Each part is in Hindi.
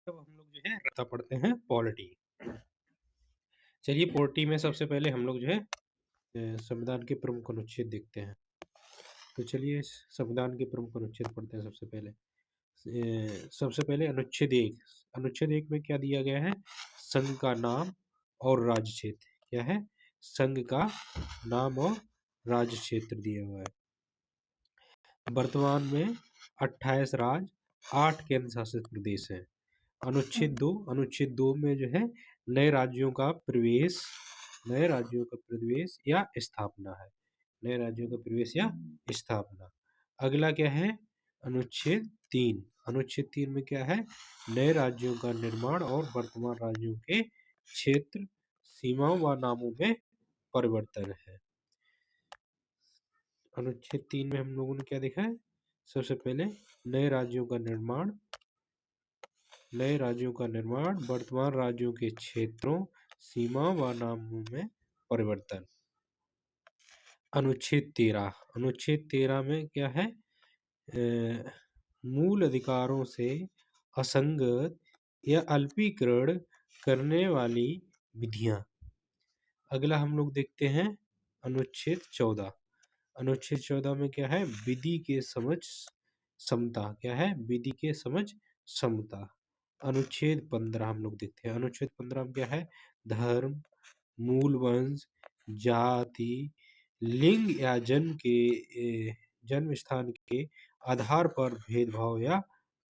अब हम लोग जो है रट्टा पढ़ते हैं पॉलिटी। चलिए पॉलिटी में सबसे पहले हम लोग जो है संविधान के प्रमुख अनुच्छेद देखते हैं। तो चलिए संविधान के प्रमुख अनुच्छेद पढ़ते हैं सबसे पहले। सबसे पहले अनुच्छेद एक में क्या दिया गया है? संघ का नाम और राज्य क्षेत्र। क्या है? संघ का नाम और राज्य क्षेत्र दिया हुआ है। वर्तमान में 28 राज्य, 8 केंद्र शासित प्रदेश हैं। अनुच्छेद दो में जो है नए राज्यों का प्रवेश या स्थापना है। नए राज्यों का प्रवेश या स्थापना। अगला क्या है? अनुच्छेद तीन में क्या है? नए राज्यों का निर्माण और वर्तमान राज्यों के क्षेत्र, सीमाओं व नामों में परिवर्तन है। अनुच्छेद 3 में हम लोगों ने क्या देखा है? सबसे पहले नए राज्यों का निर्माण, वर्तमान राज्यों के क्षेत्रों, सीमा व नामों में परिवर्तन। अनुच्छेद 13 में क्या है? मूल अधिकारों से असंगत या अल्पीकरण करने वाली विधियां। अगला हम लोग देखते हैं अनुच्छेद 14। अनुच्छेद 14 में क्या है? विधि के समझ समता। क्या है? विधि के समझ समता। अनुच्छेद 15 हम लोग देखते हैं। अनुच्छेद 15 में क्या है? धर्म, मूल वंश, जाति, लिंग या जन्म स्थान के आधार पर भेदभाव या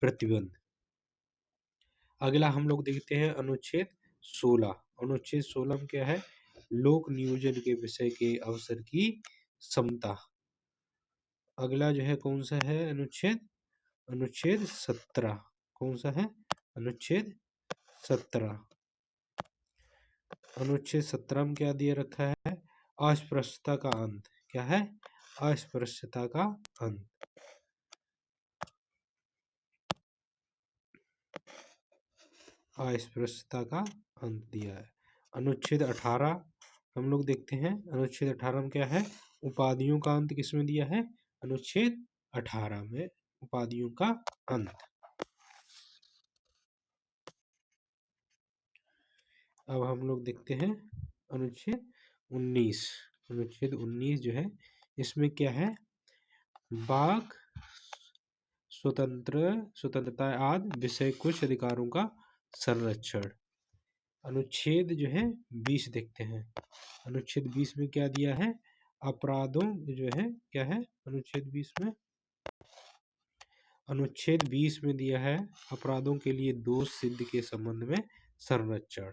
प्रतिबंध। अगला हम लोग देखते हैं अनुच्छेद 16। अनुच्छेद 16 में क्या है? लोक नियोजन के विषय के अवसर की समता। अगला जो है कौन सा है अनुच्छेद 17। कौन सा है? अनुच्छेद 17। अनुच्छेद 17 में क्या दिया रखा है? अस्पृश्यता का अंत। क्या है? अस्पृश्यता का अंत। अस्पृश्यता का अंत दिया है। अनुच्छेद 18 हम लोग देखते हैं। अनुच्छेद 18 में क्या है? उपाधियों का अंत किसमें दिया है? अनुच्छेद 18 में उपाधियों का अंत। अब हम लोग देखते हैं अनुच्छेद 19। अनुच्छेद 19 जो है इसमें क्या है? वाक स्वतंत्रता आदि विषय कुछ अधिकारों का संरक्षण। अनुच्छेद जो है 20 देखते हैं। अनुच्छेद 20 में क्या दिया है? अपराधों जो है क्या है? अनुच्छेद 20 में दिया है अपराधों के लिए दोष सिद्ध के संबंध में संरक्षण।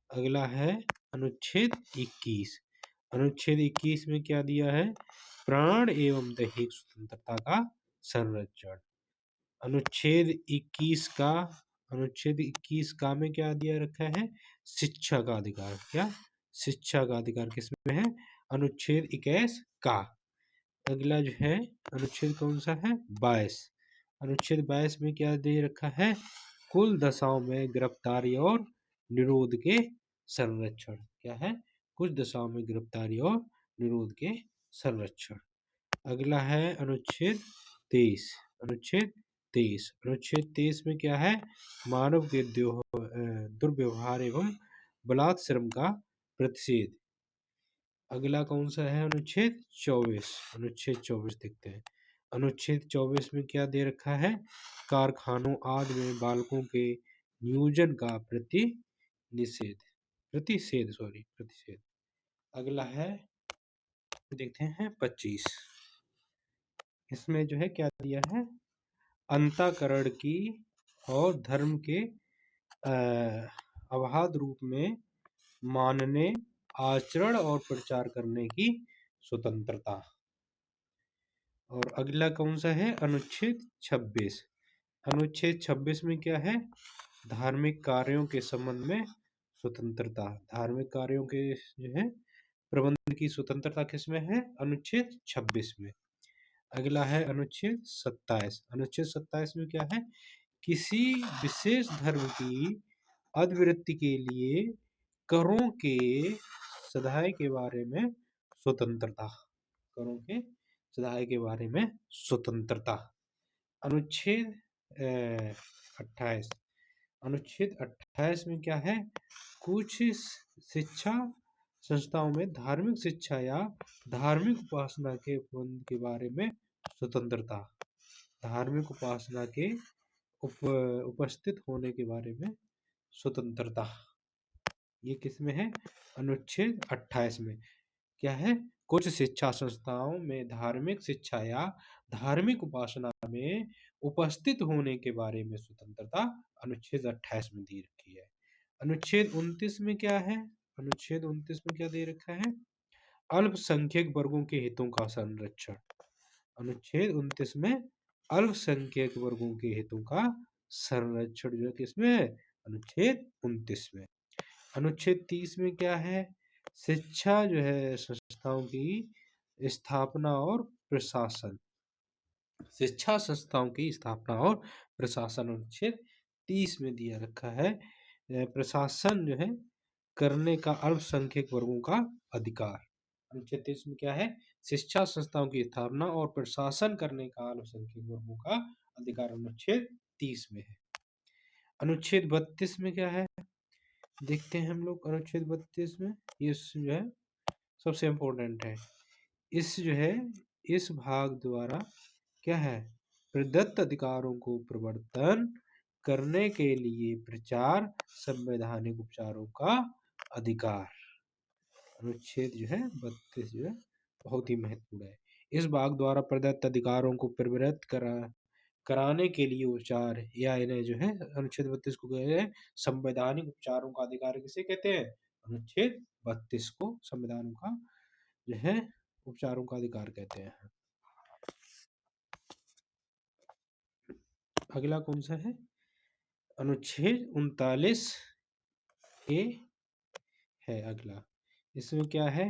अगला है अनुच्छेद 21। अनुच्छेद 21 में क्या दिया है? प्राण एवं दैहिक स्वतंत्रता का संरक्षण। अनुच्छेद 21 का में क्या दिया रखा है? शिक्षा का अधिकार। क्या? शिक्षा का अधिकार किसमें है? अनुच्छेद 21 का। अगला जो है अनुच्छेद कौन सा है? 22। अनुच्छेद 22 में क्या दे रखा है? कुल दशाओं में गिरफ्तारी और निरोध के संरक्षण। क्या है? कुछ दशाओं में गिरफ्तारी और निरोध के संरक्षण। अगला है अनुच्छेद 23। अनुच्छेद 23 में क्या है? मानव के दुर्व्यवहार एवं बलात्श्रम का प्रतिषेध। अगला कौन सा है? अनुच्छेद 24। अनुच्छेद 24 देखते हैं। अनुच्छेद 24 में क्या दे रखा है? कारखानों आदि में बालकों के नियोजन का प्रतिषेध। अगला है देखते हैं 25। इसमें जो है क्या दिया है? अंतःकरण की और धर्म के अबाध रूप में मानने, आचरण और प्रचार करने की स्वतंत्रता। और अगला कौन सा है? अनुच्छेद 26। अनुच्छेद 26 में क्या है? धार्मिक कार्यों के संबंध में स्वतंत्रता। धार्मिक कार्यों के जो है प्रबंधन की स्वतंत्रता किसमें है? अनुच्छेद 26 में। अगला है अनुच्छेद 27। अनुच्छेद 27 में क्या है? किसी विशेष धर्म की अद्विवृत्ति के लिए करों के सदाय के बारे में स्वतंत्रता। करों के सदाय के बारे में स्वतंत्रता। अनुच्छेद 28। अनुच्छेद 28 में क्या है? कुछ शिक्षा संस्थाओं में धार्मिक शिक्षा या धार्मिक उपासना के प्रबंध के बारे में स्वतंत्रता। धार्मिक उपासना के उपस्थित होने के बारे में स्वतंत्रता, ये किसमें है? अनुच्छेद 28 में। क्या है? कुछ शिक्षा संस्थाओं में धार्मिक शिक्षा या धार्मिक उपासना में उपस्थित होने के बारे में स्वतंत्रता अनुच्छेद 28 में दी रखी है। अनुच्छेद 29 में क्या है? अनुच्छेद 29 में क्या दे रखा है? अल्पसंख्यक वर्गों के हितों का संरक्षण। अनुच्छेद 29 में अल्पसंख्यक वर्गों के हितों का संरक्षण जो है किसमें है? अनुच्छेद 29 में। अनुच्छेद 30 में क्या है? शिक्षा जो है संस्थाओं की स्थापना और प्रशासन। शिक्षा संस्थाओं की स्थापना और प्रशासन अनुच्छेद 30 में दिया रखा है। प्रशासन जो है करने का अल्पसंख्यक वर्गों का अधिकार। अनुच्छेद 30 में क्या है? शिक्षा संस्थाओं की स्थापना और प्रशासन करने का अल्पसंख्यक वर्गों का अधिकार अनुच्छेद 30 में है। अनुच्छेद 32 में क्या है? देखते हैं हम लोग अनुच्छेद 32 में। ये जो है सबसे इम्पोर्टेंट है। इस जो है इस भाग द्वारा क्या है? प्रदत्त अधिकारों को प्रवर्तन करने के लिए प्रचार संवैधानिक उपचारों का अधिकार। अनुच्छेद जो है 32 जो है बहुत ही महत्वपूर्ण है। इस भाग द्वारा प्रदत्त अधिकारों को प्रवृत्त कराने के लिए उपचार या इन्हें जो है अनुच्छेद 32 को कहते हैं संवैधानिक उपचारों का अधिकार। किसे कहते हैं? अनुच्छेद 32 को संविधान का जो है उपचारों का अधिकार कहते हैं। अगला कौन सा है? अनुच्छेद 39 ए है अगला। इसमें क्या है?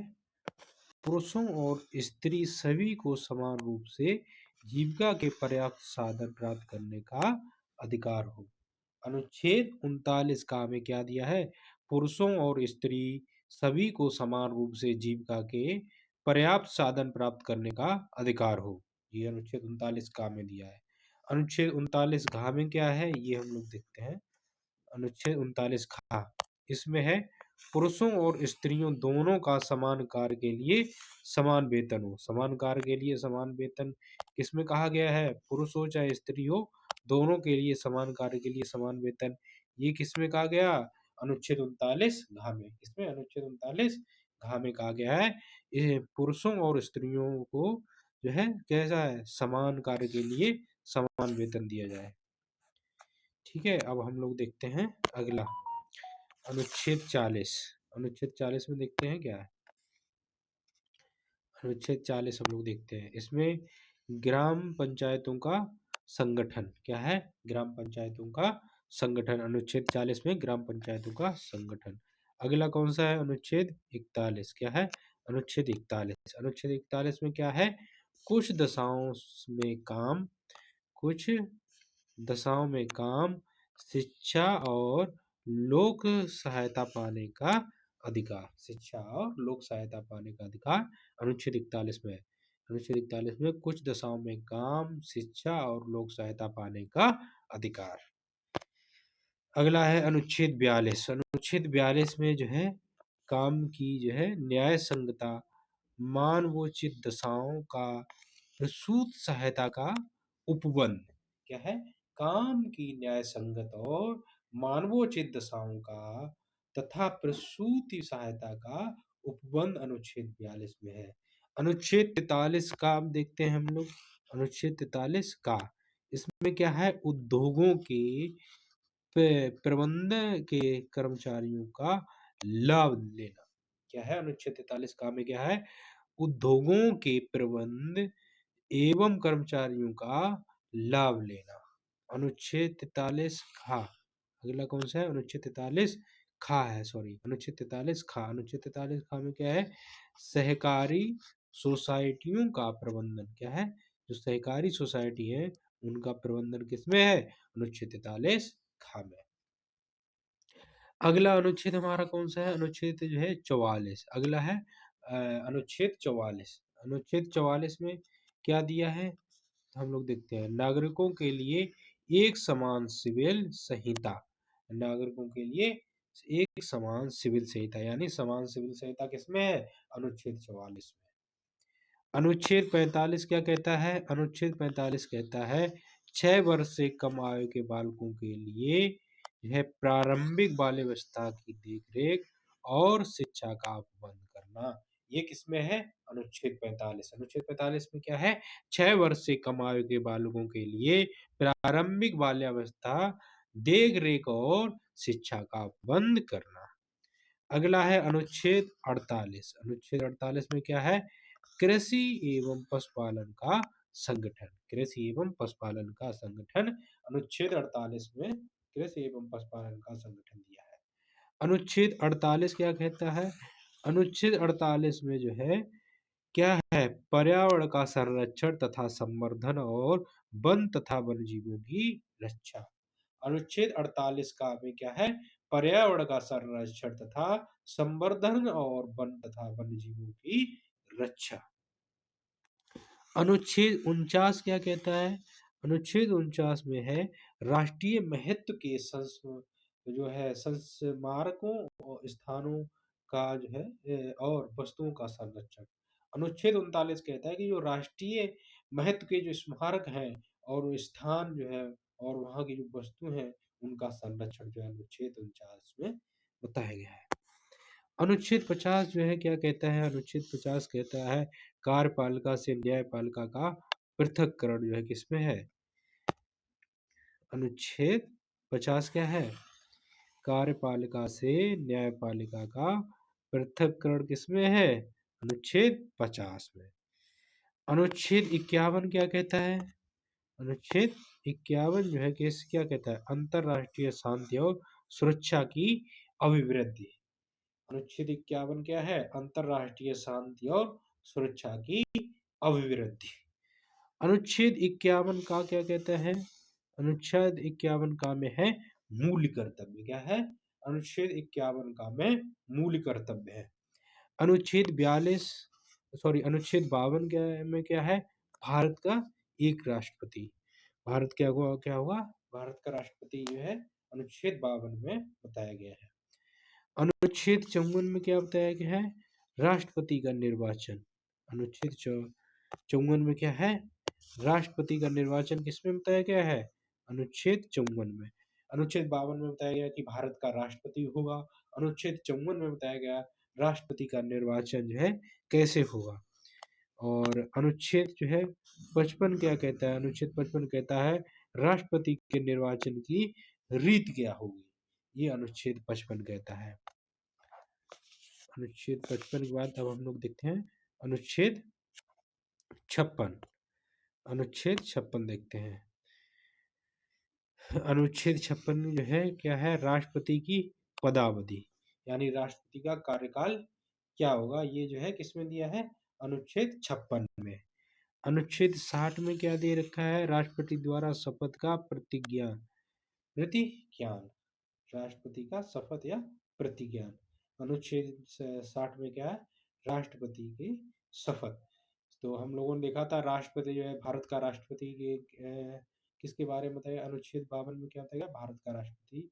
पुरुषों और स्त्री सभी को समान रूप से जीविका के पर्याप्त साधन प्राप्त करने का अधिकार हो। अनुच्छेद 39 का में क्या दिया है? पुरुषों और स्त्री सभी को समान रूप से जीविका के पर्याप्त साधन प्राप्त करने का अधिकार हो। ये अनुच्छेद 39 का में दिया है। अनुच्छेद 39 घ में क्या है? ये हम लोग देखते हैं। अनुच्छेद 39 घ इसमें है पुरुषों और स्त्रियों दोनों का समान कार्य के लिए समान वेतन हो। समान कार्य के लिए समान वेतन किसमें कहा गया है? पुरुष हो चाहे स्त्री हो, दोनों के लिए समान कार्य के लिए समान वेतन। ये किसमें कहा गया? अनुच्छेद 39 घ में। इसमें अनुच्छेद 39 घ में कहा गया है ये पुरुषों और स्त्रियों को जो है कैसा है? समान कार्य के लिए समान वेतन दिया जाए। ठीक है, अब हम लोग देखते हैं अगला अनुच्छेद 40। अनुच्छेद 40 में देखते हैं क्या है? अनुच्छेद 40 हम लोग देखते हैं। इसमें ग्राम पंचायतों का संगठन क्या है? ग्राम पंचायतों का संगठन। अनुच्छेद 40 में ग्राम पंचायतों का संगठन। अगला कौन सा है? अनुच्छेद 41। क्या है? अनुच्छेद 41। अनुच्छेद 41 में क्या है? कुछ दशाओं में काम, शिक्षा और लोक सहायता पाने का अधिकार। शिक्षा और लोक सहायता पाने का अधिकार अनुच्छेद 41 में है। अनुच्छेद 41 में कुछ दशाओं में काम, शिक्षा और लोक सहायता पाने का अधिकार। अगला है अनुच्छेद 42। अनुच्छेद 42 में जो है काम की जो है न्याय संगता, मानवोचित दशाओं का प्रसूत सहायता का उपबंध। क्या है? काम की न्याय संगत और मानवोचित दशाओं का तथा प्रसूति सहायता का उपबंध अनुच्छेद 42 में है। अनुच्छेद 43 का अब देखते हैं हम लोग। अनुच्छेद 43 का इसमें क्या है? उद्योगों के प्रबंधन के कर्मचारियों का लाभ लेना। क्या है? अनुच्छेद 43 का में क्या है? उद्योगों के प्रबंध एवं कर्मचारियों का लाभ लेना। अनुच्छेद 43 खा। अगला कौन सा है? अनुच्छेद 43 खा है, सॉरी अनुच्छेद 43 खा। अनुच्छेद 43 खा में क्या है? सहकारी सोसाइटियों का प्रबंधन। क्या है? जो सहकारी सोसाइटी है उनका प्रबंधन किसमें है? अनुच्छेद 43 खा में। अगला अनुच्छेद हमारा कौन सा है? अनुच्छेद जो है 44। अगला है अनुच्छेद 44। अनुच्छेद 44 में क्या दिया है? हम लोग देखते हैं। नागरिकों के लिए एक समान सिविल संहिता। नागरिकों के लिए एक समान सिविल संहिता, यानी समान सिविल संहिता किसमें है? अनुच्छेद 44 में। अनुच्छेद 45 क्या कहता है? अनुच्छेद 45 कहता है 6 वर्ष से कम आयु के बालकों के लिए यह प्रारंभिक बाल्यावस्था की देखरेख और शिक्षा का प्रबंध करना। ये किसमें है? अनुच्छेद 45। अनुच्छेद 45 में क्या है? 6 वर्ष से कम आयु के बालकों के लिए प्रारंभिक बाल्यावस्था देख-रेख और शिक्षा का प्रबंध करना। अगला है अनुच्छेद 48। अनुच्छेद 48 में क्या है? कृषि एवं पशुपालन का संगठन। कृषि एवं पशुपालन का संगठन अनुच्छेद 48 में कृषि एवं पशुपालन का संगठन दिया है। अनुच्छेद 48 क्या कहता है? अनुच्छेद 48 में जो है क्या है? पर्यावरण का संरक्षण तथा संवर्धन और वन तथा वन्य जीवों की रक्षा। अनुच्छेद 48 का में क्या है? पर्यावरण का संरक्षण तथा संवर्धन और वन तथा वन्य जीवों की रक्षा। अनुच्छेद 49 क्या कहता है? अनुच्छेद 49 में है राष्ट्रीय महत्व के जो है संस्मारकों और स्थानों का जो है और वस्तुओं का संरक्षण। अनुच्छेद 39 कहता है कि जो राष्ट्रीय महत्व के जो स्मारक हैं और वो स्थान जो है और वहाँ की जो वस्तु हैं उनका संरक्षण जो है अनुच्छेद 49 में बताया गया है। अनुच्छेद 50 जो है क्या कहता है? अनुच्छेद 50 कहता है कार्यपालिका से न्यायपालिका का पृथक्करण जो है किसमें है? अनुच्छेद 50 क्या है? कार्यपालिका से न्यायपालिका का पृथक्करण किसमें है? अनुच्छेद 50 में। अनुच्छेद 51 क्या कहता है? अनुच्छेद 51 जो है किस क्या कहता है? अंतरराष्ट्रीय शांति और सुरक्षा की अभिवृद्धि। अनुच्छेद 51 क्या है? अंतरराष्ट्रीय शांति और सुरक्षा की अभिवृद्धि। अनुच्छेद 51 का क्या कहता है? अनुच्छेद 51 का में है मूल कर्तव्य। क्या है? अनुच्छेद 51 का में मूल कर्तव्य है। अनुच्छेद 42 अनुच्छेद 52 में क्या है? भारत का एक राष्ट्रपति। भारत क्या होगा? भारत का राष्ट्रपति जो है अनुच्छेद 52 में बताया गया है। अनुच्छेद 54 में क्या बताया गया है? राष्ट्रपति का निर्वाचन। अनुच्छेद 54 में क्या है? राष्ट्रपति का निर्वाचन किसमें बताया गया है? अनुच्छेद 54 में। अनुच्छेद 52 में बताया गया कि भारत का राष्ट्रपति होगा। अनुच्छेद 54 में बताया गया राष्ट्रपति का निर्वाचन जो है कैसे होगा। और अनुच्छेद जो है 55 क्या कहता है? अनुच्छेद 55 कहता है राष्ट्रपति के निर्वाचन की रीत क्या होगी। ये अनुच्छेद 55 कहता है। अनुच्छेद 55 के बाद अब हम लोग देखते हैं अनुच्छेद 56। अनुच्छेद 56 देखते हैं। अनुच्छेद 56 में जो है क्या है? राष्ट्रपति की पदावधि, यानी राष्ट्रपति का कार्यकाल क्या होगा, ये जो है किसमें दिया है? अनुच्छेद 56 में। अनुच्छेद 60 में क्या दे रखा है? राष्ट्रपति द्वारा शपथ का प्रतिज्ञान। राष्ट्रपति का शपथ या प्रतिज्ञान। अनुच्छेद 60 में क्या है? राष्ट्रपति की शपथ। तो हम लोगों ने देखा था राष्ट्रपति जो है भारत का राष्ट्रपति के किसके बारे में बताया? अनुच्छेद 52 में क्या बताया? भारत का राष्ट्रपति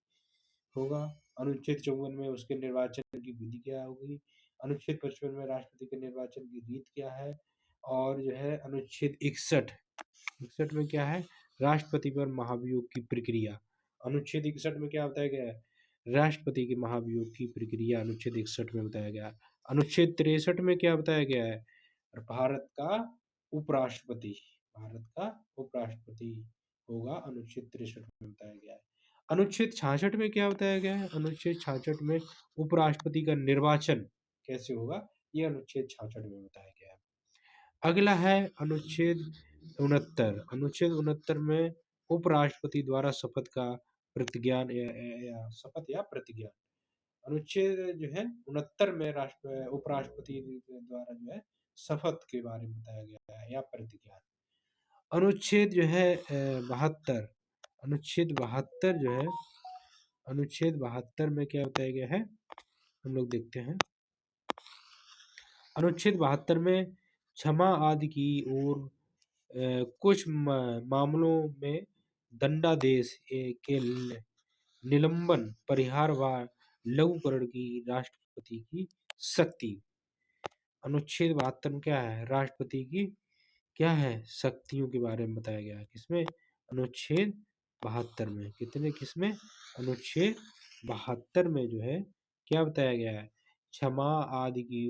होगा। अनुच्छेद 54 में उसके निर्वाचन की विधि क्या होगी। अनुच्छेद 55 में राष्ट्रपति के निर्वाचन की रीत क्या है। और जो है अनुच्छेद 61 में क्या है? राष्ट्रपति पर महाभियोग की प्रक्रिया। अनुच्छेद 61 में क्या बताया गया है? राष्ट्रपति के महाभियोग की प्रक्रिया अनुच्छेद 61 में बताया गया। अनुच्छेद 63 में क्या बताया गया है? भारत का उपराष्ट्रपति होगा। अनुच्छेद 63 में बताया गया है। अनुच्छेद 66 में क्या बताया गया है? अनुच्छेद 66 में उपराष्ट्रपति का निर्वाचन कैसे होगा, ये अनुच्छेद 66 में बताया गया है। अगला है अनुच्छेद 69। अनुच्छेद 69 में उपराष्ट्रपति द्वारा शपथ का प्रतिज्ञान या शपथ या प्रतिज्ञान। अनुच्छेद जो है 69 में उपराष्ट्रपति द्वारा जो है शपथ के बारे में बताया गया है या प्रतिज्ञान। अनुच्छेद जो है 72। अनुच्छेद 72 जो है अनुच्छेद 72 में क्या बताया गया है, हम लोग देखते हैं। अनुच्छेद 72 में क्षमा आदि की और कुछ मामलों में दंडादेश के निलंबन, परिहार व लघुकरण की राष्ट्रपति की शक्ति। अनुच्छेद 72 में क्या है? राष्ट्रपति की क्या है? शक्तियों के बारे में बताया गया है। किसमें? अनुच्छेद 72 में। किसमें? अनुच्छेद 72 में जो है क्या बताया गया है? क्षमा आदि की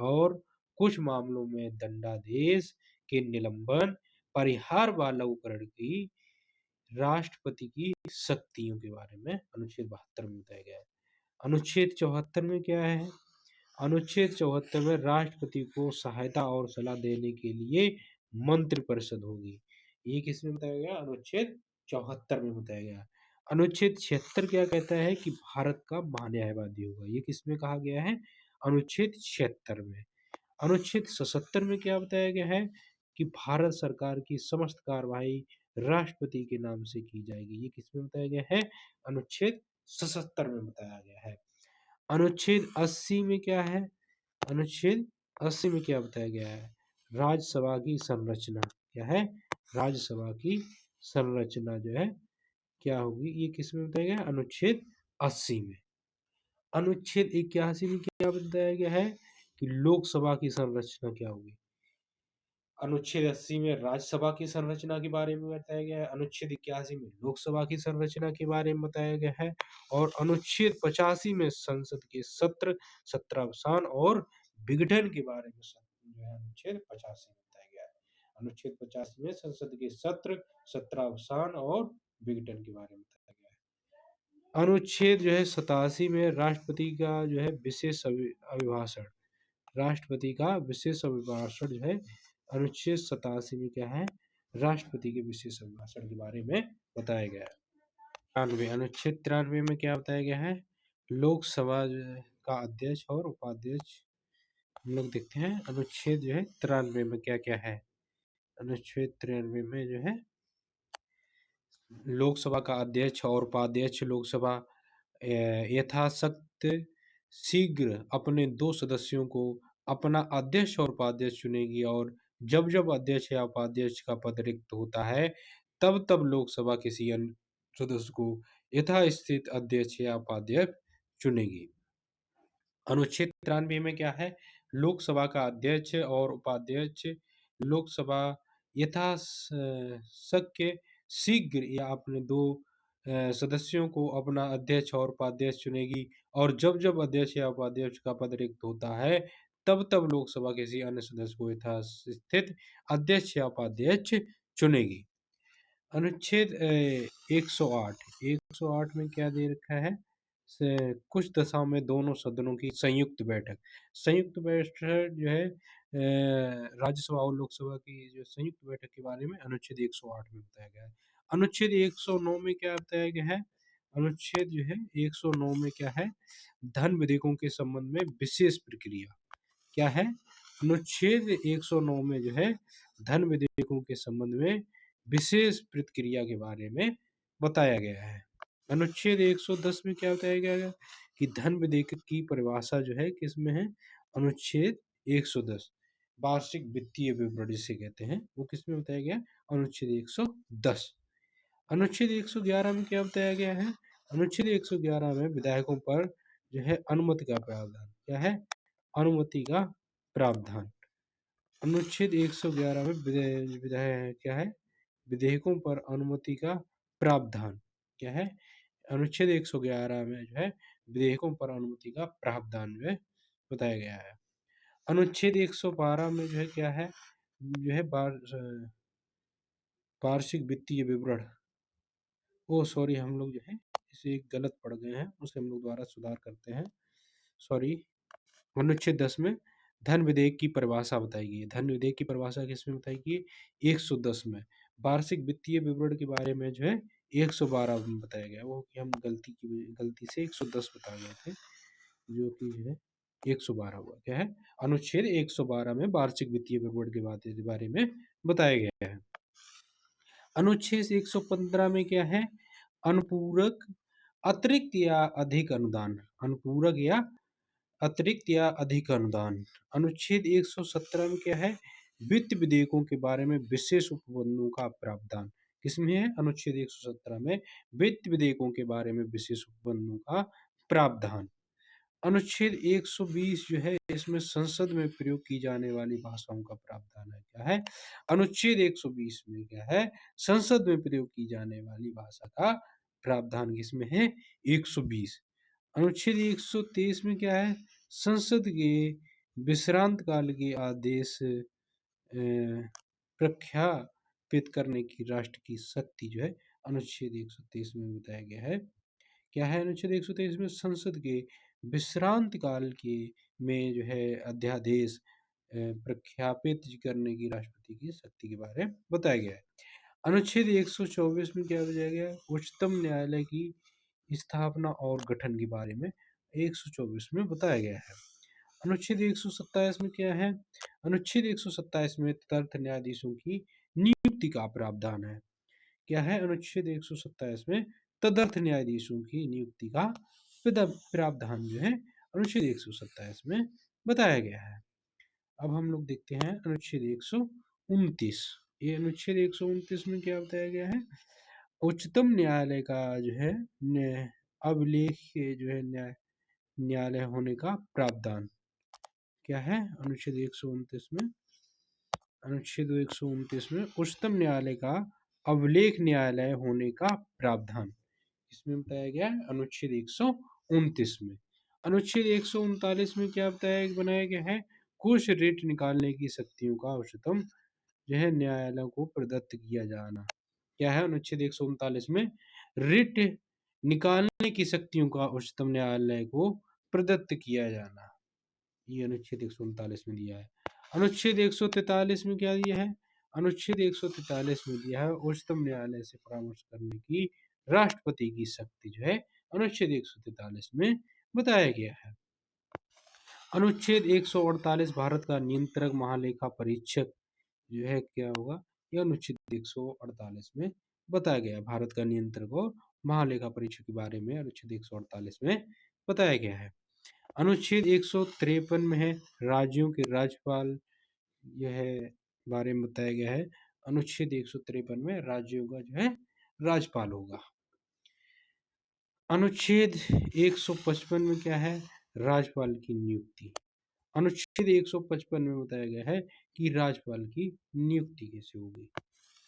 और कुछ मामलों में दंडादेश के निलंबन, परिहार व लघुकरण की राष्ट्रपति की शक्तियों के बारे में अनुच्छेद 72 में बताया गया है। अनुच्छेद 74 में क्या है? अनुच्छेद 74 में राष्ट्रपति को सहायता और सलाह देने के लिए मंत्रिपरिषद होगी। ये किसमें बताया गया? अनुच्छेद 74 में बताया गया। अनुच्छेद 76 क्या कहता है? कि भारत का महान्यायवादी होगा। ये किसमें कहा गया है? अनुच्छेद 76 में। अनुच्छेद 77 में क्या बताया गया है? कि भारत सरकार की समस्त कार्रवाई राष्ट्रपति के नाम से की जाएगी। ये किसमें बताया गया है? अनुच्छेद 77 में बताया गया है। अनुच्छेद 80 में क्या है? अनुच्छेद 80 में क्या बताया गया है? राज्यसभा की संरचना क्या है? राज्यसभा की संरचना जो है क्या होगी? ये किसमें बताया गया? अनुच्छेद 80 में। अनुच्छेद 81 में क्या बताया गया है? कि लोकसभा की संरचना क्या होगी? अनुच्छेद 80 में राज्यसभा की संरचना के बारे में बताया गया है। अनुच्छेद 81 में लोकसभा की संरचना के बारे में बताया गया है। और अनुच्छेद 85 में संसद के सत्र, सत्रावसान और विघटन के बारे में जो है अनुच्छेद 85 में बताया गया है। अनुच्छेद 85 में संसद के सत्र, सत्रावसान और विघटन के बारे में बताया गया है। अनुच्छेद जो है 87 में राष्ट्रपति का जो है विशेष अभिभाषण, राष्ट्रपति का विशेष अभिभाषण जो है अनुच्छेद 87 में क्या है? राष्ट्रपति के विशेष अभिभाषण के बारे में बताया गया है। 93 अनुच्छेद 93 में क्या बताया गया है? लोकसभा का अध्यक्ष और उपाध्यक्ष। हम लोग देखते हैं अनुच्छेद जो है 93 में क्या क्या है। अनुच्छेद 93 में जो है लोकसभा का अध्यक्ष और उपाध्यक्ष लोकसभा यथाशक्ति शीघ्र अपने 2 सदस्यों को अपना अध्यक्ष और उपाध्यक्ष चुनेगी और जब जब अध्यक्ष या उपाध्यक्ष का पद रिक्त होता है तब तब लोकसभा किसी अन्य सदस्य को यथास्थित अध्यक्ष या उपाध्यक्ष चुनेगी। अनुच्छेद 93 में क्या है? लोकसभा का अध्यक्ष और उपाध्यक्ष लोकसभा यथाशक्य शीघ्र या अपने 2 सदस्यों को अपना अध्यक्ष और उपाध्यक्ष चुनेगी और जब जब अध्यक्ष या उपाध्यक्ष का पद रिक्त होता है तब तब लोकसभा किसी अन्य सदस्य को यथास्थित अध्यक्ष या उपाध्यक्ष चुनेगी। अनुच्छेद 108 108 में क्या दे रखा है? कुछ दशाओं में दोनों सदनों की संयुक्त बैठक। संयुक्त बैठक जो है राज्यसभा और लोकसभा की जो संयुक्त बैठक के बारे में अनुच्छेद 108 में बताया गया है। अनुच्छेद 109 में क्या बताया गया है? अनुच्छेद जो है 109 में क्या है? धन विधेयकों के संबंध में विशेष प्रक्रिया क्या है? अनुच्छेद 109 में जो है धन विधेयकों के संबंध में विशेष प्रतिक्रिया के बारे में बताया गया है। अनुच्छेद 110 में क्या बताया गया है? कि धन विधेयक की परिभाषा जो है किसमें है? अनुच्छेद 110 वार्षिक वित्तीय विवरण जिसे कहते हैं वो किसमें बताया गया? अनुच्छेद 110। अनुच्छेद 111 में क्या बताया गया है? अनुच्छेद 111 में विधायकों पर जो है अनुमति का प्रावधान क्या है? अनुमति का प्रावधान। अनुच्छेद 111 में विधायक क्या है? विधेयकों पर अनुमति का प्रावधान क्या है? अनुच्छेद 111 में जो है विधेयकों पर अनुमति का प्रावधान जो है बताया गया है। अनुच्छेद 112 में जो है क्या है? जो है वार्षिक वित्तीय विवरण। ओ सॉरी, हम लोग जो है इसे गलत पढ़ गए हैं, उसे हम लोग दोबारा सुधार करते हैं। सॉरी। अनुच्छेद 10 में धन विधेयक की परिभाषा बताई गई है। धन विधेयक की परिभाषा किसमें बताई गई है? 110 में। वार्षिक वित्तीय विवरण के बारे में जो है 112 में बताया गया। वो कि हम गलती से 110 बता गए थे, जो कि जो है 112 हुआ। क्या है? अनुच्छेद 112 में वार्षिक वित्तीय विवरण के बारे में बताया गया है। अनुच्छेद 115 में क्या है? अनुपूरक अतिरिक्त या अधिक अनुदान। अनुपूरक या अतिरिक्त या अधिक अनुदान। अनुच्छेद 117 में क्या है? वित्त विधेयकों के बारे में विशेष उपबंधों का प्रावधान किसमें है? अनुच्छेद 117 में वित्त विधेयकों के बारे में विशेष उपबंधों का प्रावधान। अनुच्छेद 120 जो है इसमें संसद में प्रयोग की जाने वाली भाषाओं का प्रावधान है। क्या है? अनुच्छेद 120 में क्या है? संसद में प्रयोग की जाने वाली भाषा का प्रावधान किसमें है? 120। अनुच्छेद 123 में क्या है? संसद के विश्रांत काल के आदेश प्रख्यापित करने की राष्ट्र की शक्ति जो है अनुच्छेद 123 में बताया गया है। क्या है? अनुच्छेद 123 में संसद के विश्रांत काल के में जो है अध्यादेश प्रख्यापित करने की राष्ट्रपति की शक्ति के बारे में बताया गया है। अनुच्छेद 124 में क्या बताया गया है? उच्चतम न्यायालय की स्थापना और गठन के बारे में 124 में बताया गया है। अनुच्छेद 127 में क्या है? अनुच्छेद 127 में तदर्थ न्यायाधीशों की नियुक्ति का प्रावधान है। क्या है? अनुच्छेद 127 में तदर्थ न्यायाधीशों की नियुक्ति का प्रावधान जो है अनुच्छेद 127 में बताया गया है। अब हम लोग देखते हैं अनुच्छेद 129। ये अनुच्छेद 129 में क्या बताया गया है? उच्चतम न्यायालय का जो है अभिलेख जो है न्यायालय होने का प्रावधान। क्या है? अनुच्छेद 129 में उच्चतम न्यायालय का अभिलेख न्यायालय होने का प्रावधान इसमें बताया गया है अनुच्छेद 129 में। अनुच्छेद 139 में क्या बनाया गया है? कुछ रिट निकालने की शक्तियों का उच्चतम जो है न्यायालय को प्रदत्त किया जाना। क्या है? अनुच्छेद 139 में रिट निकालने की शक्तियों का उच्चतम न्यायालय को प्रदत्त किया जाना, ये अनुच्छेद 139 में दिया है। अनुच्छेद 143 में क्या दिया है? अनुच्छेद 143 में दिया है उच्चतम न्यायालय से परामर्श करने की राष्ट्रपति की शक्ति जो है अनुच्छेद 143 में बताया गया है। अनुच्छेद 148 भारत का नियंत्रक महालेखा परीक्षक जो है क्या होगा? यह अनुच्छेद 148 में बताया गया है। भारत का नियंत्रक और महालेखा परीक्षक के बारे में अनुच्छेद 148 में बताया गया है। अनुच्छेद 153 में है राज्यों के राज्यपाल यह बारे में बताया गया है। अनुच्छेद 153 में राज्यों का जो है राज्यपाल होगा। अनुच्छेद 155 में क्या है? राज्यपाल की नियुक्ति। अनुच्छेद 155 में बताया गया है कि राज्यपाल की नियुक्ति कैसे होगी।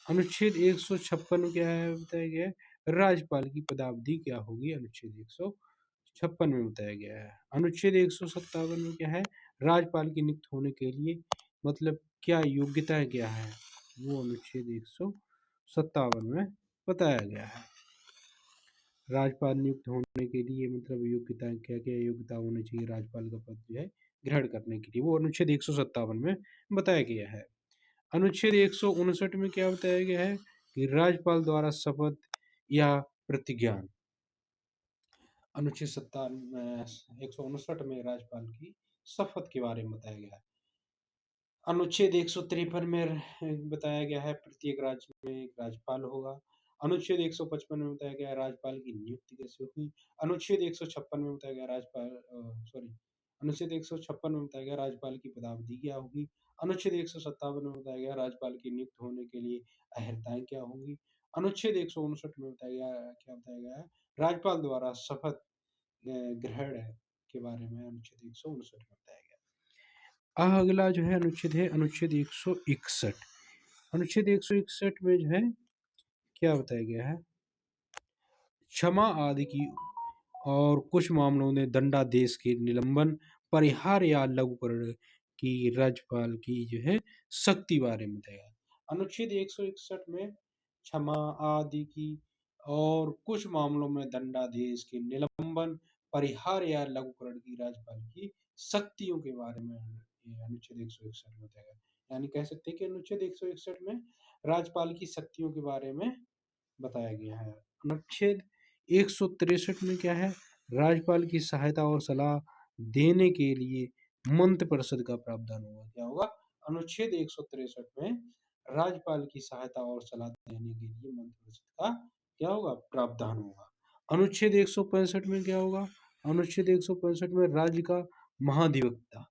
अनुच्छेद 156 में क्या है बताया गया है? राज्यपाल की पदावधि क्या होगी, अनुच्छेद 156 में बताया गया है। अनुच्छेद 157 में क्या है? राज्यपाल की नियुक्त होने के लिए मतलब क्या योग्यताएं क्या है, वो अनुच्छेद 157 में बताया गया है। राज्यपाल नियुक्त होने के लिए मतलब योग्यताएं क्या क्या योग्यता होनी चाहिए राज्यपाल का पद जो है ग्रहण करने के लिए, वो अनुच्छेद 157 में बताया गया है। अनुच्छेद 159 में क्या बताया गया है कि राज्यपाल द्वारा शपथ या प्रतिज्ञान। अनुच्छेद 159 में राज्यपाल की शपथ के बारे में बताया गया है। अनुच्छेद 153 में बताया गया है प्रत्येक राज्य में एक राज्यपाल होगा। अनुच्छेद 155 में बताया गया है राज्यपाल की नियुक्ति कैसे होगी। अनुच्छेद 156 में बताया गया अनुच्छेद 156 में बताया गया राज्यपाल की पदावधि क्या होगी। अनुच्छेद 157 में बताया गया राज्यपाल की नियुक्त होने के लिए अहर्ताएं क्या होंगी। अनुच्छेद 159 में बताया गया है राज्यपाल द्वारा शपथ ग्रहण के बारे में अनुच्छेद 159 में बताया गया। अगला जो है अनुच्छेद है अनुच्छेद 161। अनुच्छेद 161 में जो है क्या बताया गया है? क्षमा आदि की और कुछ मामलों में दंडादेश के निलंबन, परिहार या लघुकरण की राज्यपाल की जो है शक्ति बारे में बताया। अनुच्छेद 161 में क्षमा आदि की और कुछ मामलों में दंडादेश के निलंबन, परिहार या लघुकरण की राज्यपाल की शक्तियों के बारे में अनुच्छेद 161 में बताया गया। यानी कह सकते हैं कि अनुच्छेद 161 में राज्यपाल की शक्तियों के बारे में बताया गया है। अनुच्छेद 163 में क्या है? राज्यपाल की सहायता और सलाह देने के लिए मंत्रिपरिषद का प्रावधान होगा। क्या होगा? अनुच्छेद 163 में राज्यपाल की सहायता और सलाह देने के लिए मंत्रिपरिषद का क्या होगा? प्रावधान होगा। अनुच्छेद 165 में क्या होगा? अनुच्छेद 165 में राज्य का महाधिवक्ता।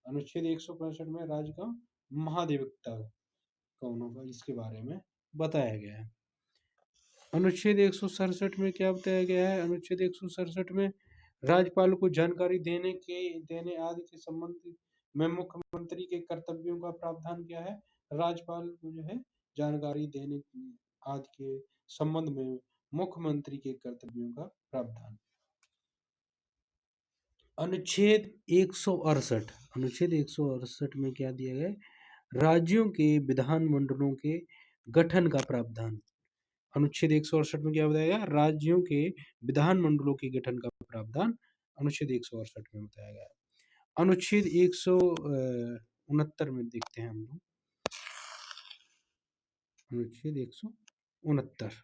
अनुच्छेद 165 में राज्य का महाधिवक्ता कौन होगा, इसके बारे में बताया गया है। अनुच्छेद 167 में क्या बताया गया है? अनुच्छेद 167 में राज्यपाल को जानकारी देने आदि के संबंध में मुख्यमंत्री के कर्तव्यों का प्रावधान क्या है? राज्यपाल को जो है जानकारी देने आदि के संबंध में मुख्यमंत्री के कर्तव्यों का प्रावधान। अनुच्छेद 168 अनुच्छेद 168 में क्या दिया गया है? राज्यों के विधानमंडलों के गठन का प्रावधान। अनुच्छेद 168 में क्या बताया गया? राज्यों के विधानमंडलों के गठन का प्रावधान अनुच्छेद 168 में बताया गया है। अनुच्छेद 169 में देखते हैं हम लोग। अनुच्छेद 169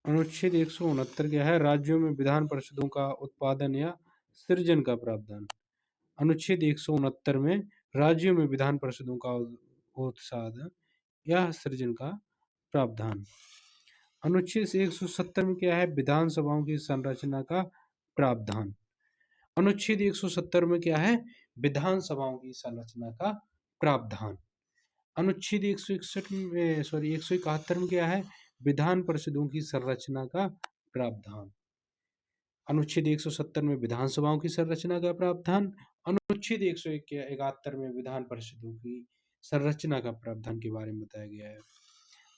अनुच्छेद 169 क्या है? राज्यों में विधान परिषदों का उत्पादन या सृजन का प्रावधान। अनुच्छेद 169 में राज्यों में विधान परिषदों का उत्पादन या सृजन का प्रावधान। अनुच्छेद 170 में क्या है? विधानसभाओं की संरचना का प्रावधान। अनुच्छेद 170 में क्या है? विधानसभाओं की संरचना का प्रावधान। अनुच्छेद 161 में 171 में क्या है? विधान परिषदों की संरचना का प्रावधान। अनुच्छेद 170 में विधानसभाओं की संरचना का प्रावधान। अनुच्छेद 171 में विधान परिषदों की संरचना का प्रावधान के बारे में बताया गया है।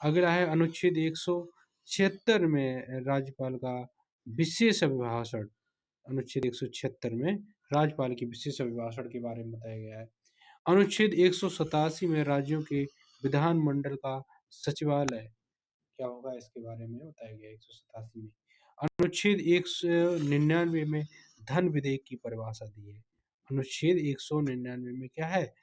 अगला है अनुच्छेद 176 में राज्यपाल का विशेष अभिभाषण। अनुच्छेद 176 में राज्यपाल के विशेष अभिभाषण के बारे में बताया गया है। अनुच्छेद 187 में राज्यों के विधानमंडल का सचिवालय क्या होगा इसके बारे में बताया गया है 187 में। अनुच्छेद 199 में धन विधेयक की परिभाषा दी है। अनुच्छेद 199 में क्या है?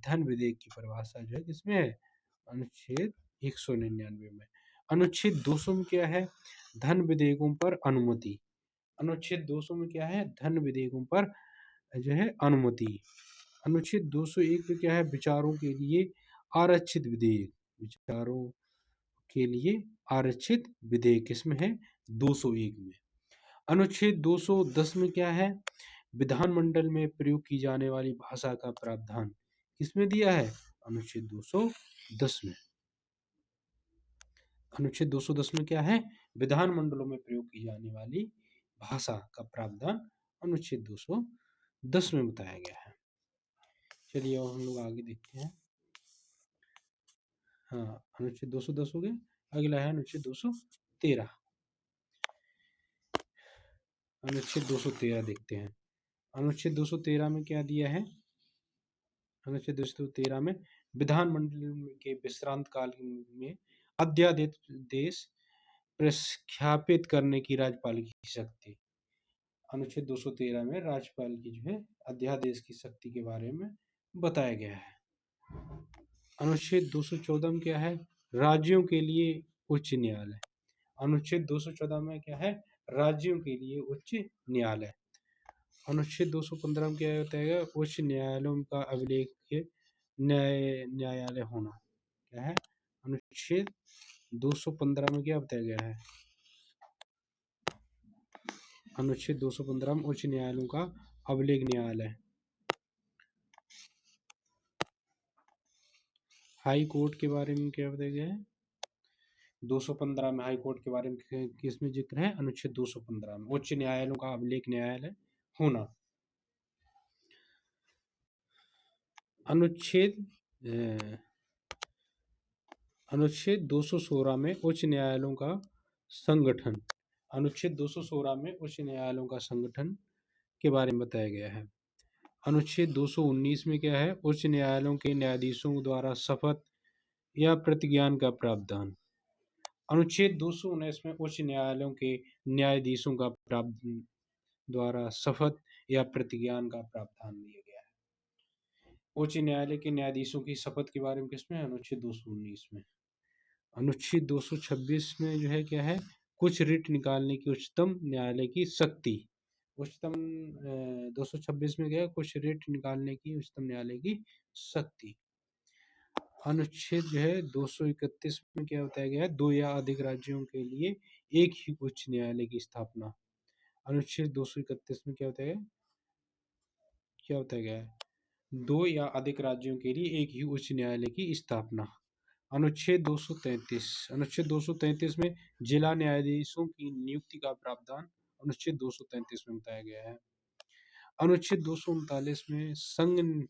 धन विधेयक की परिभाषा जो है किसमें है? अनुच्छेद 199 में। अनुच्छेद 200 में क्या है? धन विधेयकों पर अनुमति। अनुच्छेद 200 में क्या है? धन विधेयकों पर जो है अनुमति। अनुच्छेद 201 में क्या है? विचारों के लिए आरक्षित विधेयक। विचारों के लिए आरक्षित विधेयक किसमें है? 201 में। अनुच्छेद 210 में क्या है? विधानमंडल में प्रयोग की जाने वाली भाषा का प्रावधान किसमें दिया है? अनुच्छेद 210 में। अनुच्छेद 210 में क्या है? विधानमंडलों में प्रयोग की जाने वाली भाषा का प्रावधान अनुच्छेद 210 में बताया गया है। चलिए और हम लोग आगे देखते हैं। हाँ, अनुच्छेद 210 हो गया। अगला है अनुच्छेद 213। अनुच्छेद 213 देखते हैं। अनुच्छेद 213 में क्या दिया है? अनुच्छेद 213 में विधानमंडल के विश्रांत काल में अध्यादेश प्रख्यापित करने की राज्यपाल की शक्ति। अनुच्छेद 213 में राज्यपाल की जो है अध्यादेश की शक्ति के बारे में बताया गया है। अनुच्छेद 214 में क्या है? राज्यों के लिए उच्च न्यायालय। अनुच्छेद 214 में क्या है? राज्यों के लिए उच्च न्यायालय। अनुच्छेद 215 में क्या बताया गया? उच्च न्यायालयों का अभिलेख न्यायालय होना क्या है? अनुच्छेद 215 में क्या बताया गया है? अनुच्छेद 215 में उच्च न्यायालयों का अभिलेख न्यायालय। हाई कोर्ट के बारे में क्या बताया गया है? 215 में हाई कोर्ट के बारे में किसमें जिक्र है? अनुच्छेद 215 में उच्च न्यायालयों का अभिलेख न्यायालय होना। अनुच्छेद 216 में उच्च न्यायालयों का संगठन। अनुच्छेद 216 में उच्च न्यायालयों का संगठन के बारे में बताया गया है। अनुच्छेद 219 में क्या है? उच्च न्यायालयों के न्यायाधीशों द्वारा शपथ या प्रतिज्ञान का प्रावधान। अनुच्छेद 219 में उच्च न्यायालयों के न्यायाधीशों का द्वारा शपथ या प्रतिज्ञान का प्रावधान दिया गया है। उच्च न्यायालय के न्यायाधीशों की शपथ के बारे में किसमें? अनुच्छेद 219 में। अनुच्छेद 226 में जो है क्या है? कुछ रिट निकालने की उच्चतम न्यायालय की शक्ति। उच्चतम 226 में क्या है? कुछ रिट निकालने की उच्चतम न्यायालय की शक्ति। अनुच्छेद जो है 231 में क्या बताया गया है? दो या अधिक राज्यों के लिए एक ही उच्च न्यायालय की स्थापना। अनुच्छेद 231 में क्या बताया गया? क्या बताया गया है? दो या अधिक राज्यों के लिए एक ही उच्च न्यायालय की स्थापना। अनुच्छेद 233 में जिला न्यायाधीशों की नियुक्ति का प्रावधान अनुच्छेद 233 में बताया गया है। अनुच्छेद 239 में संघ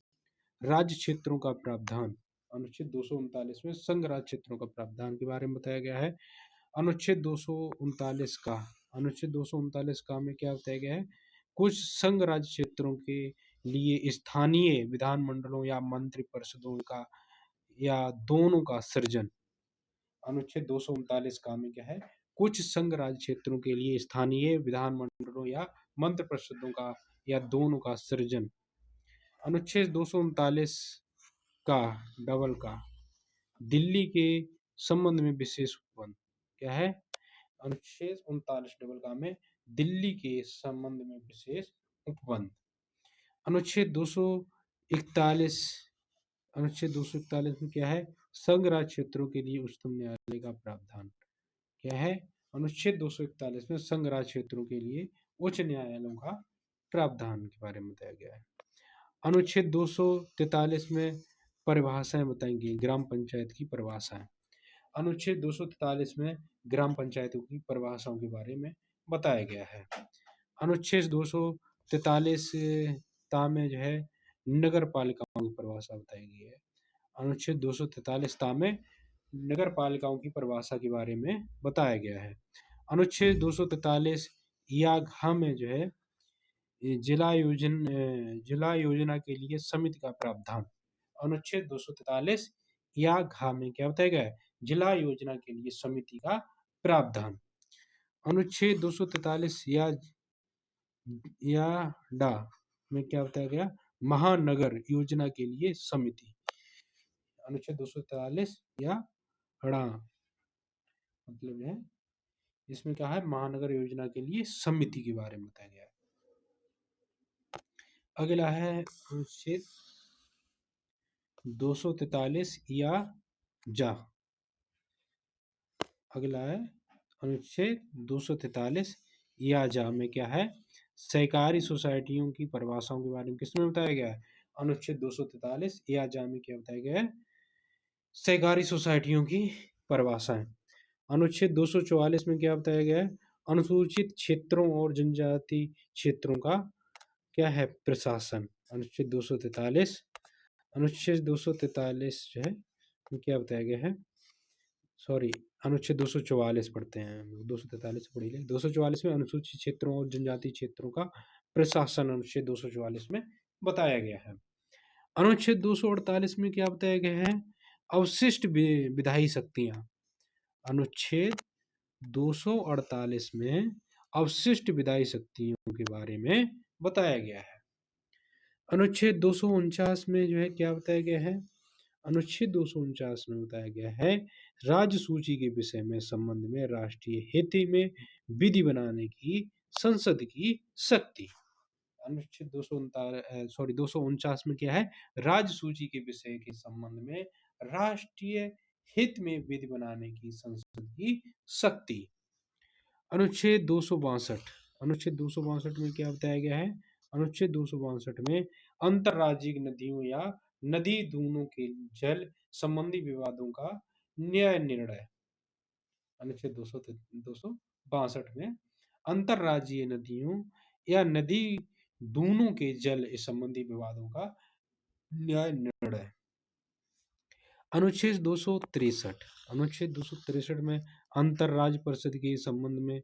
राज्य क्षेत्रों का प्रावधान, अनुच्छेद 239 में संघ राज्य क्षेत्रों का प्रावधान के बारे में बताया गया है। अनुच्छेद 239 का में क्या बताया गया है? कुछ संघ राज्य क्षेत्रों के लिए स्थानीय विधानमंडलों या मंत्रि परिषदों का या दोनों का सृजन। अनुच्छेद 239 का में क्या है? कुछ संघ राज्य क्षेत्रों के लिए स्थानीय विधानमंडलों या मंत्रि परिषदों का या दोनों का सृजन। अनुच्छेद 239 का डबल का दिल्ली के संबंध में विशेष उपबंध क्या है? अनुच्छेद 39 डबल का में दिल्ली के संबंध में विशेष उपबंध। अनुच्छेद 241 में क्या है? संघ राज्य क्षेत्रों के लिए उच्चतम न्यायालय का प्रावधान क्या है? अनुच्छेद 241 में संघ राज्य क्षेत्रों के लिए उच्च न्यायालयों का प्रावधान के बारे में बताया गया है। अनुच्छेद 243 में परिभाषाएं बताएंगी, ग्राम पंचायत की परिभाषाएं। अनुच्छेद 243 में ग्राम पंचायतों की परिभाषाओं के बारे में बताया गया है। अनुच्छेद 243 में जो है नगर पालिकाओं की परिभाषा बताई गई है। अनुच्छेद 243 में नगर पालिकाओं की परिभाषा के बारे में बताया गया है। अनुच्छेद 243 या घ में जो है जिला योजना के लिए समिति का प्रावधान। अनुच्छेद 243 या घ में क्या बताया गया है? जिला योजना के लिए समिति का प्रावधान। अनुच्छेद 243 या डा में क्या बताया गया? महानगर योजना के लिए समिति। अनुच्छेद 243 या ड़ा मतलब है इसमें क्या है? महानगर योजना के लिए समिति के बारे में बताया गया है। अगला है अनुच्छेद 243 या जा। अगला है अनुच्छेद 243 या जा में क्या है? सहकारी सोसाइटियों की परिभाषाओं के बारे में किसमें बताया गया है? अनुच्छेद 243 या जा में क्या बताया गया है? सहकारी सोसाइटियों की परिभाषाएं। अनुच्छेद 244 में क्या बताया गया है? अनुसूचित क्षेत्रों और जनजाति क्षेत्रों का क्या है? प्रशासन। अनुच्छेद 243 जो है क्या बताया गया है? अनुच्छेद 244 पढ़ते हैं, 243 पढ़ ही ले। 244 में अनुसूचित क्षेत्रों और जनजाति क्षेत्रों का प्रशासन अनुच्छेद 244 में बताया गया है। अनुच्छेद 248 में क्या बताया गया है? अवशिष्ट विधायी शक्तियां। अनुच्छेद 248 में अवशिष्ट विधायी शक्तियों के बारे में बताया गया है। अनुच्छेद 249 में जो है क्या बताया गया है? अनुच्छेद 249 में बताया गया है राज्य सूची के विषय में संबंध में राष्ट्रीय हित में विधि बनाने की संसद की शक्ति। अनुच्छेद 249 में क्या है? राज्य सूची के विषय के संबंध में राष्ट्रीय हित में विधि बनाने की संसद की शक्ति। अनुच्छेद 262 में क्या बताया गया है? अनुच्छेद 262 में अंतर्राज्यिक नदियों या नदी दूनों के जल संबंधी विवादों का न्याय निर्णय। अनुच्छेद 262 में अंतर्राज्यीय नदियों या नदी दूनों के जल संबंधी विवादों का न्याय निर्णय। अनुच्छेद 263 में अंतरराज्य परिषद के संबंध में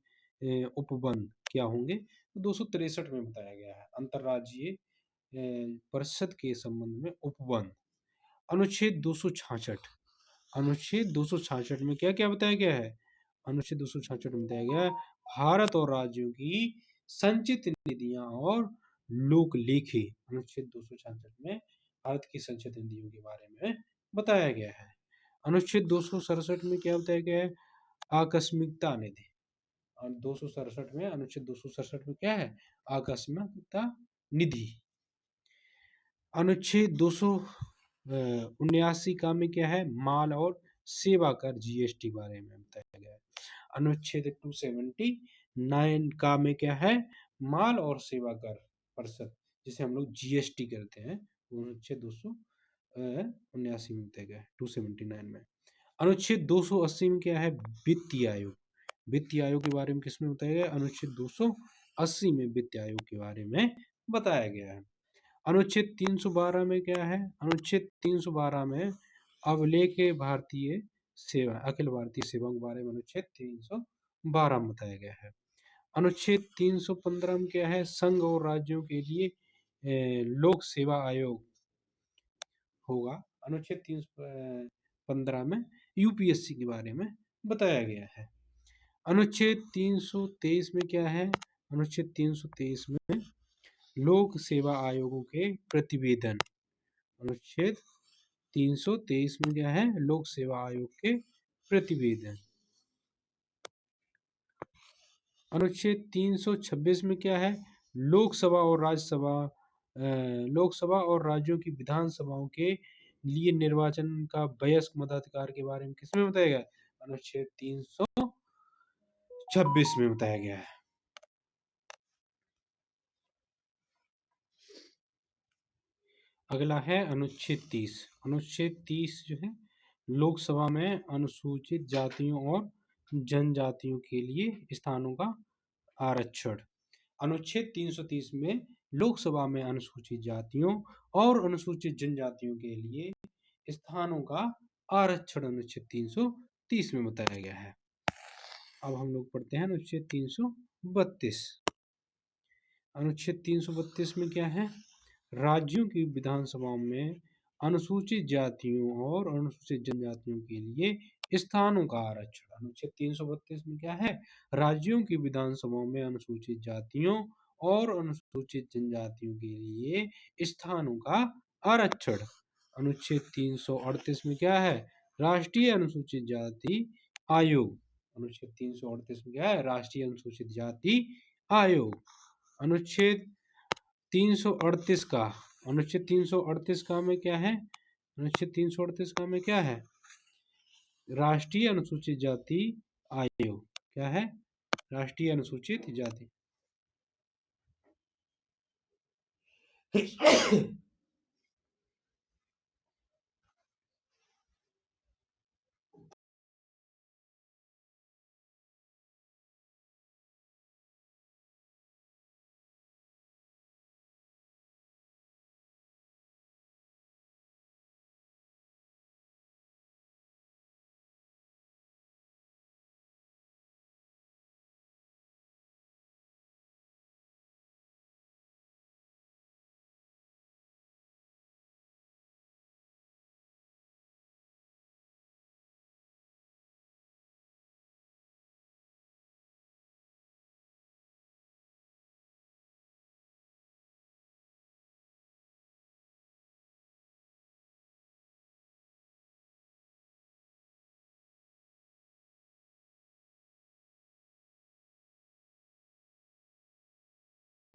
उपबंध क्या होंगे? 263 में बताया गया है अंतरराज्यीय परिषद के संबंध में उपबंध। अनुच्छेद 266 में क्या क्या बताया गया है? अनुच्छेद 266 में बताया गया है भारत और राज्यों की संचित निधियां और लोक लेखे। अनुच्छेद 266 में भारत की संचित निधियों के बारे में बताया गया है। अनुच्छेद 267 में क्या बताया गया है? आकस्मिकता निधि। और 267 में अनुच्छेद 267 में क्या है? आकस्मिकता निधि। अनुच्छेद 279 का में क्या है? माल और सेवा कर जीएसटी बारे में बताया गया है। अनुच्छेद 279 का में क्या है? माल और सेवा कर परिषद जिसे हम लोग जीएसटी करते हैं, अनुच्छेद 279 में बताया गया है 279 में। अनुच्छेद 280 में क्या है? वित्तीय आयोग। वित्तीय आयोग के बारे में किसमें बताया गया? अनुच्छेद 280 में वित्तीय आयोग के बारे में बताया गया है। अनुच्छेद 312 में क्या है? अनुच्छेद 312 में अभिलेख भारतीय सेवा, अखिल भारतीय सेवा के बारे में अनुच्छेद 312 में बताया गया है। अनुच्छेद 315 में क्या है? संघ और राज्यों के लिए लोक सेवा आयोग होगा। अनुच्छेद 315 में यूपीएससी के बारे में बताया गया है। अनुच्छेद 323 में क्या है? अनुच्छेद 323 में लोक सेवा आयोगों के प्रतिवेदन। अनुच्छेद 323 में क्या है? लोक सेवा आयोग के प्रतिवेदन। अनुच्छेद 326 में क्या है? लोकसभा और राज्यसभा लोकसभा और राज्यों की विधानसभाओं के लिए निर्वाचन का वयस्क मताधिकार के बारे में किसमें बताया गया? अनुच्छेद 326 में बताया गया है। अगला है अनुच्छेद 30। अनुच्छेद 30 जो है लोकसभा में अनुसूचित जातियों और जनजातियों के लिए स्थानों का आरक्षण। अनुच्छेद 330 में लोकसभा में अनुसूचित जातियों और अनुसूचित जनजातियों के लिए स्थानों का आरक्षण अनुच्छेद 330 में बताया गया है। अब हम लोग पढ़ते हैं अनुच्छेद 332। अनुच्छेद 332 में क्या है? राज्यों की विधानसभाओं में अनुसूचित जातियों और अनुसूचित जनजातियों के लिए स्थानों का आरक्षण। अनुच्छेद 332 में क्या है? राज्यों की विधानसभाओं में अनुसूचित जातियों और अनुसूचित जनजातियों के लिए स्थानों का आरक्षण। अनुच्छेद 338 में क्या है? राष्ट्रीय अनुसूचित जाति आयोग। अनुच्छेद 338 में क्या है? राष्ट्रीय अनुसूचित जाति आयोग। अनुच्छेद 338 का अनुच्छेद 338 का में क्या है? अनुच्छेद 338 का में क्या है? राष्ट्रीय अनुसूचित जाति आयोग। क्या है? राष्ट्रीय अनुसूचित जाति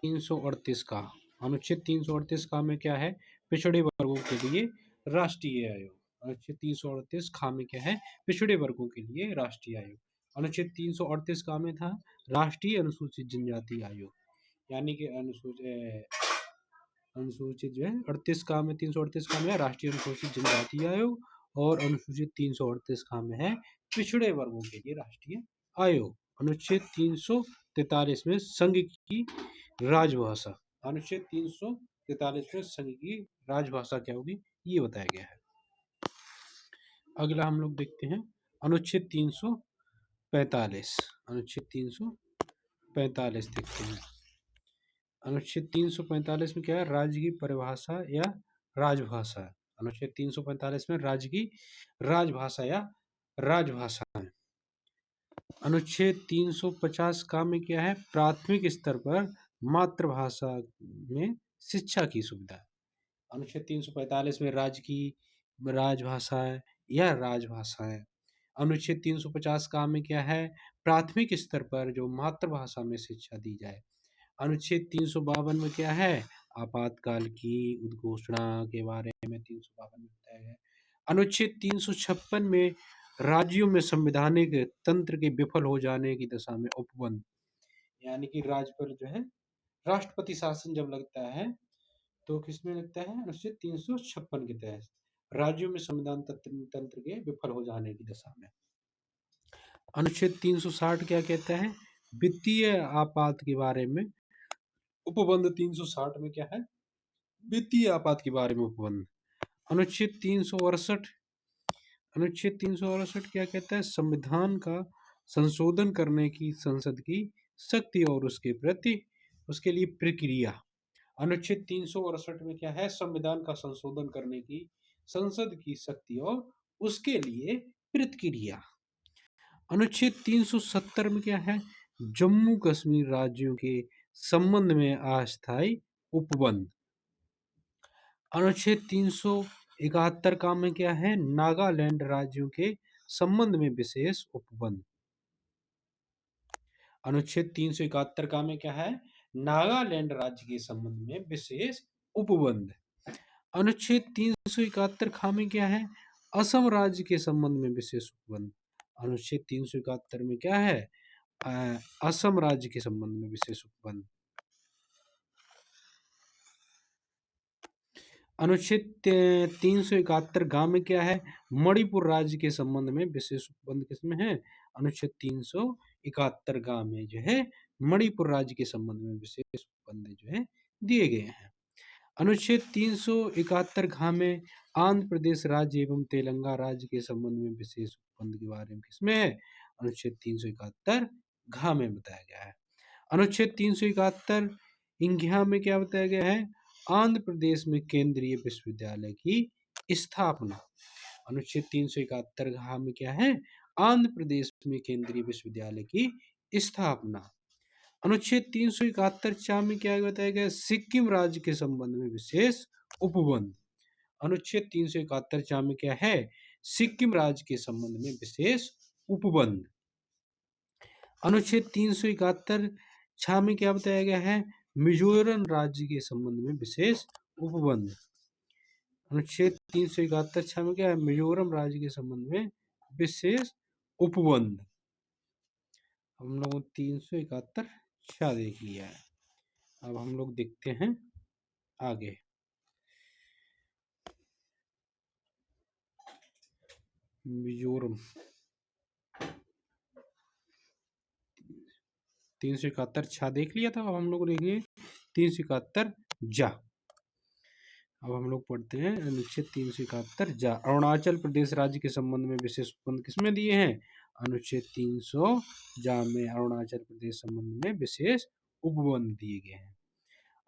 338 का अनुच्छेद 338 का में क्या है? पिछड़े वर्गों के लिए राष्ट्रीय आयोग। अनुच्छेद 338 खा में क्या है? पिछड़े वर्गों के लिए राष्ट्रीय आयोग। अनुच्छेद 338 का में था राष्ट्रीय अनुसूचित जनजाति आयोग, यानी कि अनुसूचित जो है 38 का में 338 का में है राष्ट्रीय अनुसूचित जनजाति आयोग, और अनुसूचित 338 का में है पिछड़े वर्गों के लिए राष्ट्रीय आयोग। अनुच्छेद 343 में संघ की राजभाषा। अनुच्छेद 343 में संघ की राजभाषा क्या होगी ये बताया गया है। अगला हम लोग देखते हैं अनुच्छेद 345। अनुच्छेद 345 देखते हैं। अनुच्छेद 345 में क्या है? राज्य की परिभाषा या राजभाषा। अनुच्छेद 345 में राज्य की राजभाषा या राजभाषा है। अनुच्छेद 350 का में क्या है? प्राथमिक स्तर पर मातृभाषा में शिक्षा की सुविधा। अनुच्छेद 345 में राज्य की राजभाषा है या राजभाषा है। अनुच्छेद 350 का में क्या है? प्राथमिक स्तर पर जो मातृभाषा में शिक्षा दी जाए। अनुच्छेद 352 में क्या है? आपातकाल की उद्घोषणा के बारे में 352 में बताया है। अनुच्छेद 356 में राज्यों में संवैधानिक तंत्र के विफल हो जाने की दशा में उपबंध, यानी कि राज्य पर जो है राष्ट्रपति शासन जब लगता है तो किसमें लगता है? अनुच्छेद 356 के तहत राज्यों में संविधान तंत्र के विफल हो जाने की दशा में। अनुच्छेद 360 क्या कहता है? वित्तीय आपात के बारे में। उपबंध 360 में क्या है? वित्तीय आपात के बारे में उपबंध। अनुच्छेद 368 क्या कहता है? संविधान का संशोधन करने की संसद की शक्ति और उसके लिए प्रक्रिया। अनुच्छेद 368 में क्या है? संविधान का संशोधन करने की संसद की शक्ति और उसके लिए प्रक्रिया। अनुच्छेद 370 में क्या है? जम्मू कश्मीर राज्यों के संबंध में अस्थायी उपबंध। अनुच्छेद 371 का में क्या है? नागालैंड राज्यों के संबंध में विशेष उपबंध। अनुच्छेद 371 का में क्या है? नागालैंड राज्य के संबंध में विशेष उपबंध। अनुच्छेद 371 खा में क्या है? असम राज्य के संबंध में विशेष उपबंध। अनुच्छेद 371 में क्या है? असम राज्य के संबंध में विशेष उपबंध। अनुच्छेद 371 गा में क्या है? मणिपुर राज्य के संबंध में विशेष उपबंध किसमें है? अनुच्छेद 371 गा में जो है मणिपुर राज्य के संबंध में विशेष उपबंध जो है दिए गए हैं। अनुच्छेद 371 घ में आंध्र प्रदेश राज्य एवं तेलंगाना राज्य के संबंध में विशेष उपबंध के बारे में किसमें है? अनुच्छेद 371 घ में बताया गया है। अनुच्छेद 371 इंघ्या में क्या बताया गया है? आंध्र प्रदेश में केंद्रीय विश्वविद्यालय की स्थापना। अनुच्छेद 371 घ में क्या है? आंध्र प्रदेश में केंद्रीय विश्वविद्यालय की स्थापना। अनुच्छेद 371 चा में क्या बताया गया? सिक्किम राज्य के संबंध में विशेष उपबंध। अनुच्छेद 371 चा में क्या है? सिक्किम राज्य के संबंध में विशेष उपबंध। अनुच्छेद 371 छा में क्या बताया गया है? मिजोरम राज्य के संबंध में विशेष उपबंध। अनुच्छेद 371 छा में क्या है? मिजोरम राज्य के संबंध में विशेष उपबंध। हम लोगों 371 छा देख लिया है। अब हम लोग देखते हैं आगे। मिजोरम 371 छा देख लिया था। अब हम लोग देखेंगे 371 जा। अब हम लोग पढ़ते हैं अनुच्छेद 371 जा। अरुणाचल प्रदेश राज्य के संबंध में विशेष उपबंध किसमें दिए हैं? अनुच्छेद 300 जा में अरुणाचल प्रदेश संबंध में विशेष उपबंध दिए गए हैं।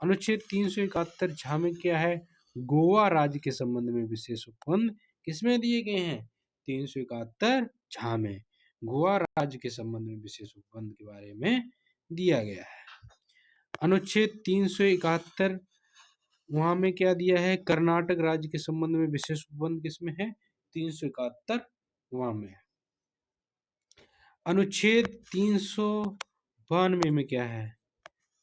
अनुच्छेद 371 झा में क्या है? गोवा राज्य के संबंध में विशेष उपबंध किसमें दिए गए हैं? 371 झा में गोवा राज्य के संबंध में विशेष उपबंध के बारे में दिया गया है। अनुच्छेद 371 वहां में क्या दिया है? कर्नाटक राज्य के संबंध में विशेष उपबंध किसमें है? 371 वहां में। अनुच्छेद 392 में क्या है?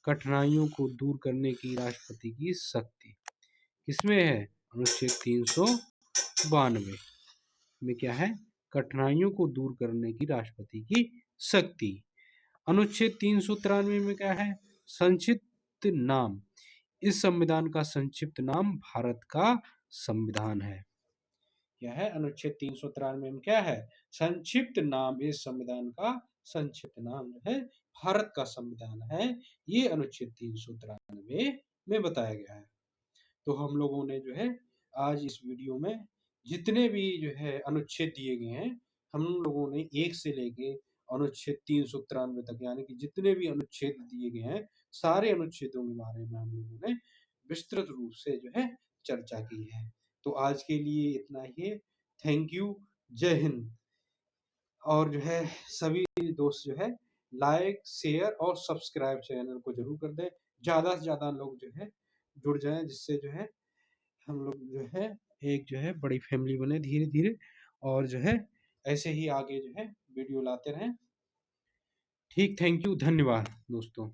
कठिनाइयों को दूर करने की राष्ट्रपति की शक्ति किसमें है? अनुच्छेद 392 में क्या है? कठिनाइयों को दूर करने की राष्ट्रपति की शक्ति। अनुच्छेद 393 में क्या है? संक्षिप्त नाम। इस संविधान का संक्षिप्त नाम भारत का संविधान है। क्या है? अनुच्छेद 393 में क्या है? संक्षिप्त नाम। इस संविधान का संक्षिप्त नाम जो है भारत का संविधान है। ये अनुच्छेद 393 में बताया गया है। तो हम लोगों ने जो है आज इस वीडियो में जितने भी जो है अनुच्छेद दिए गए हैं, हम लोगों ने 1 से लेके अनुच्छेद 393 तक यानी कि जितने भी अनुच्छेद दिए गए हैं, सारे अनुच्छेदों के बारे में हम लोगों ने विस्तृत रूप से जो है चर्चा की है। तो आज के लिए इतना ही है। Thank you. जय हिंद। और जो है सभी दोस्त जो है लाइक, शेयर और सब्सक्राइब चैनल को जरूर कर दें। ज़्यादा से ज़्यादा लोग जो है जुड़ जाएं, जिससे जो है हम लोग जो है एक जो है बड़ी फैमिली बने धीरे धीरे। और जो है ऐसे ही आगे जो है वीडियो लाते रहें। ठीक, थैंक यू, धन्यवाद दोस्तों।